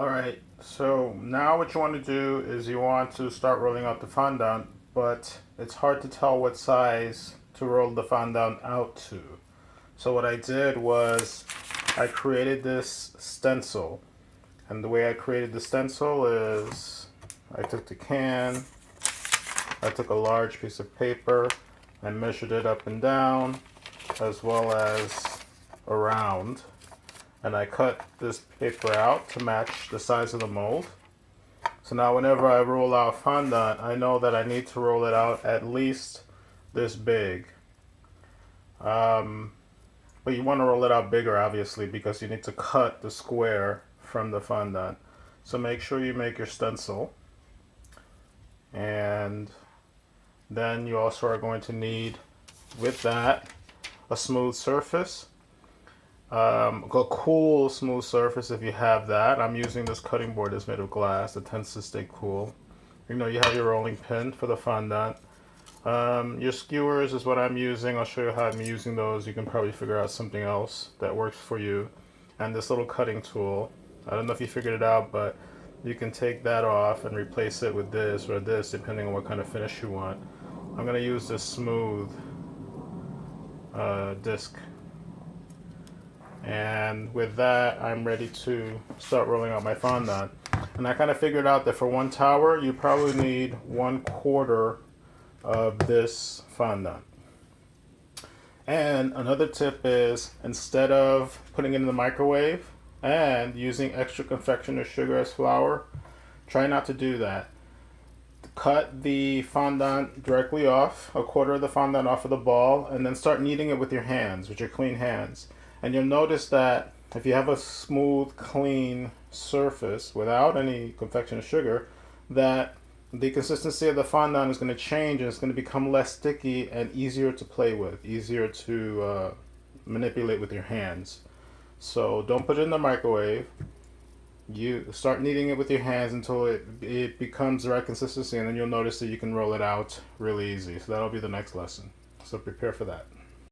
Alright, so now what you want to do is you want to start rolling out the fondant, but it's hard to tell what size to roll the fondant out to. So what I did was I created this stencil, and the way I created the stencil is I took the can, I took a large piece of paper, I measured it up and down as well as around, and I cut this paper out to match the size of the mold. So now whenever I roll out fondant, I know that I need to roll it out at least this big. But you want to roll it out bigger, obviously, because you need to cut the square from the fondant. So make sure you make your stencil. And then you also are going to need, with that, a smooth surface. A cool smooth surface if you have that. I'm using this cutting board that's made of glass that tends to stay cool. You know, you have your rolling pin for the fondant. Your skewers is what I'm using. I'll show you how I'm using those. You can probably figure out something else that works for you. And this little cutting tool. I don't know if you figured it out, but you can take that off and replace it with this or this, depending on what kind of finish you want. I'm going to use this smooth disc. And with that, I'm ready to start rolling out my fondant. And I kind of figured out that for one tower, you probably need 1/4 of this fondant. And another tip is, instead of putting it in the microwave and using extra confectioner sugar as flour, try not to do that. Cut the fondant directly off, 1/4 of the fondant off of the ball, and then start kneading it with your hands, with your clean hands. And you'll notice that if you have a smooth, clean surface without any confectioner sugar, that the consistency of the fondant is going to change and it's going to become less sticky and easier to play with, easier to manipulate with your hands. So don't put it in the microwave. You start kneading it with your hands until it becomes the right consistency, and then you'll notice that you can roll it out really easy. So that'll be the next lesson. So prepare for that.